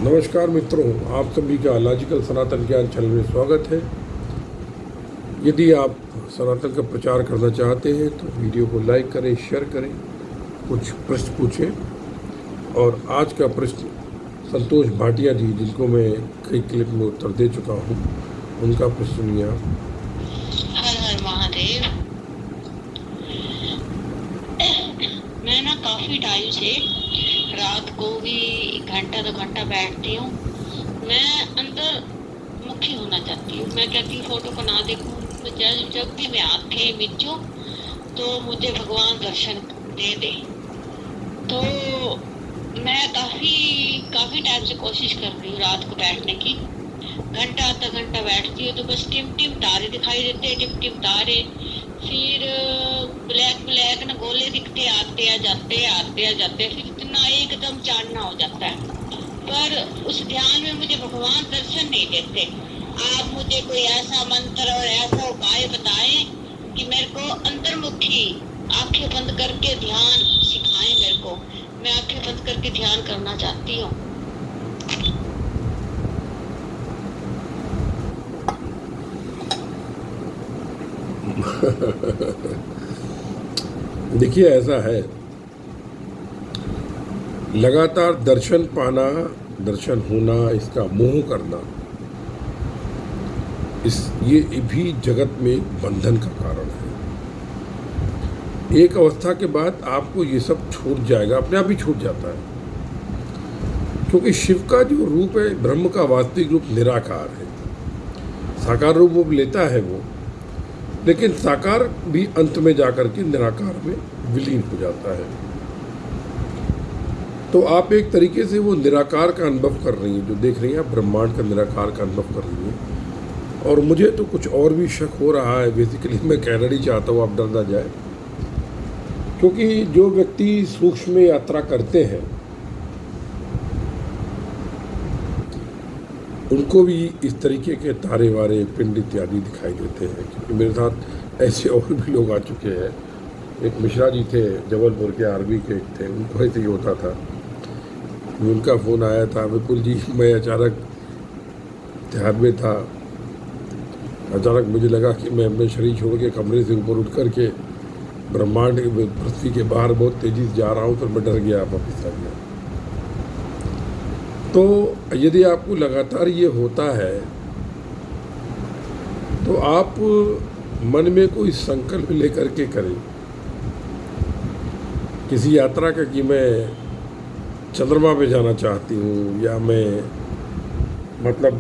नमस्कार मित्रों, आप सभी का लॉजिकल सनातन ज्ञान चैनल में स्वागत है। यदि आप सनातन का प्रचार करना चाहते हैं तो वीडियो को लाइक करें, शेयर करें, कुछ प्रश्न पूछें। और आज का प्रश्न संतोष भाटिया जी, जिनको मैं कई क्लिप में उत्तर दे चुका हूँ, उनका प्रश्न सुनिए आप। हर हर महादेव। मैं ना काफी टाइम से रात को भी घंटा 2 घंटा बैठती हूँ। मैं अंदर मुखी होना चाहती हूँ। मैं कहती हूँ फोटो को ना देखूँ। जब भी मैं आंखें मिचूं तो मुझे भगवान दर्शन दे दे। तो मैं काफी टाइम से कोशिश कर रही हूँ रात को बैठने की। घंटा आधा घंटा बैठती हूँ तो बस टिम टिम तारे दिखाई देते हैं, टिम टिम तारे। फिर ब्लैक ब्लैक ना गोले दिखते, आते आ जाते, फिर इतना एकदम चानना हो जाता है। पर उस ध्यान में मुझे भगवान दर्शन नहीं देते। आप मुझे कोई ऐसा मंत्र और ऐसा उपाय बताएं कि मेरे को अंतर्मुखी आंखें बंद करके ध्यान सिखाएं मेरे को। मैं आंखें बंद करके ध्यान करना चाहती हूँ। देखिए, ऐसा है, लगातार दर्शन पाना, दर्शन होना, इसका मोह करना, ये भी जगत में बंधन का कारण है। एक अवस्था के बाद आपको ये सब छूट जाएगा, अपने आप ही छूट जाता है। क्योंकि शिव का जो रूप है, ब्रह्म का वास्तविक रूप निराकार है। साकार रूप वो लेता है वो, लेकिन साकार भी अंत में जाकर के निराकार में विलीन हो जाता है। तो आप एक तरीके से वो निराकार का अनुभव कर रही हैं, जो देख रही हैं आप, ब्रह्मांड का निराकार का अनुभव कर रही हैं। और मुझे तो कुछ और भी शक हो रहा है। बेसिकली मैं कहना नहीं चाहता हूँ, आप डर ना जाए, क्योंकि जो व्यक्ति सूक्ष्म यात्रा करते हैं उनको भी इस तरीके के तारे वारे, पिंड इत्यादि दिखाई देते हैं। क्योंकि मेरे साथ ऐसे और भी लोग आ चुके हैं। एक मिश्रा जी थे, जबलपुर के आर्मी के थे, उनको ऐसे ही होता था। उनका फ़ोन आया था, विपुल जी मैं अचानक ध्यान में था, अचानक मुझे लगा कि मैं अपने शरीर छोड़ के कमरे से ऊपर उठ कर के ब्रह्मांड पृथ्वी के बाहर बहुत तेज़ी से जा रहा हूँ, तो मैं डर गया, वापस आ गया। तो यदि आपको लगातार ये होता है तो आप मन में कोई संकल्प लेकर के करें किसी यात्रा का, कि मैं चंद्रमा पे जाना चाहती हूँ, या मैं मतलब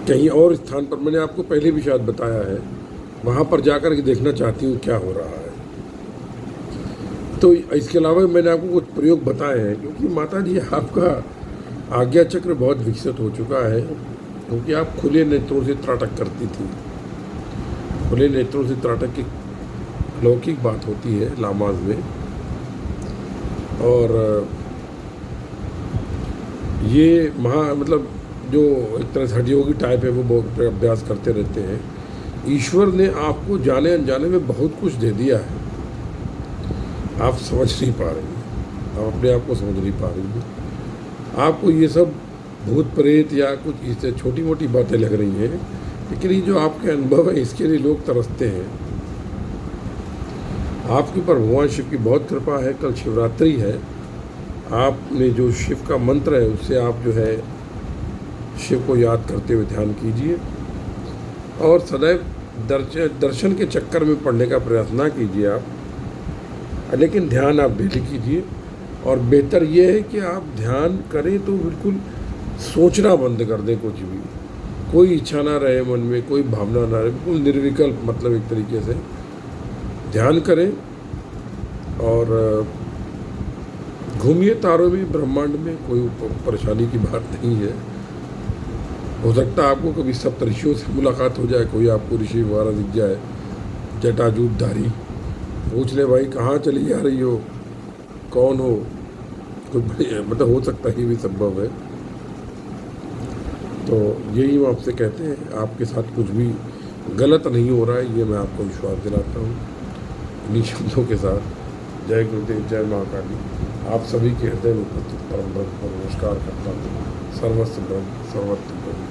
कहीं और स्थान पर, मैंने आपको पहले भी शायद बताया है, वहाँ पर जाकर के देखना चाहती हूँ क्या हो रहा है। तो इसके अलावा मैंने आपको कुछ प्रयोग बताए हैं, क्योंकि माता जी आपका आज्ञा चक्र बहुत विकसित हो चुका है। क्योंकि आप खुले नेत्रों से त्राटक करती थी। खुले नेत्रों से त्राटक की लौकिक बात होती है लामाज में। और ये मतलब जो एक तरह से हठयोगी टाइप है, वो बहुत अभ्यास करते रहते हैं। ईश्वर ने आपको जाने अनजाने में बहुत कुछ दे दिया है, आप समझ नहीं पा रही हैं, आप अपने आप को समझ नहीं पा रही हैं। आपको ये सब भूत प्रेत या कुछ इससे छोटी मोटी बातें लग रही हैं, लेकिन ये जो आपके अनुभव है, इसके लिए लोग तरसते हैं। आपके ऊपर भगवान शिव की बहुत कृपा है। कल शिवरात्रि है, आपने जो शिव का मंत्र है उससे आप जो है शिव को याद करते हुए ध्यान कीजिए। और सदैव दर्शन के चक्कर में पड़ने का प्रयास ना कीजिए आप, लेकिन ध्यान आप डेली कीजिए। और बेहतर ये है कि आप ध्यान करें तो बिल्कुल सोचना बंद कर दें, कुछ भी, कोई इच्छा ना रहे मन में, कोई भावना ना रहे, बिल्कुल निर्विकल्प, मतलब एक तरीके से ध्यान करें। और घूमिए तारों में, ब्रह्मांड में, कोई परेशानी की बात नहीं है। हो सकता है आपको कभी सप्तऋषियों से मुलाकात हो जाए, कोई आपको ऋषि वगैरह दिख जाए, जटाजूटधारी, पूछ ले भाई कहाँ चली जा रही हो, कौन हो, कुछ मतलब हो सकता है, ये भी संभव है। तो यही हम आपसे कहते हैं, आपके साथ कुछ भी गलत नहीं हो रहा है, ये मैं आपको विश्वास दिलाता हूँ। इन्हीं शब्दों के साथ जय गुरुदेव, जय महाकाली। आप सभी के हृदय में उपस्थित परम ब्रह्म को नमस्कार करता हूँ। सर्वस्व ब्रह्म सर्वत्र ब्रह्म।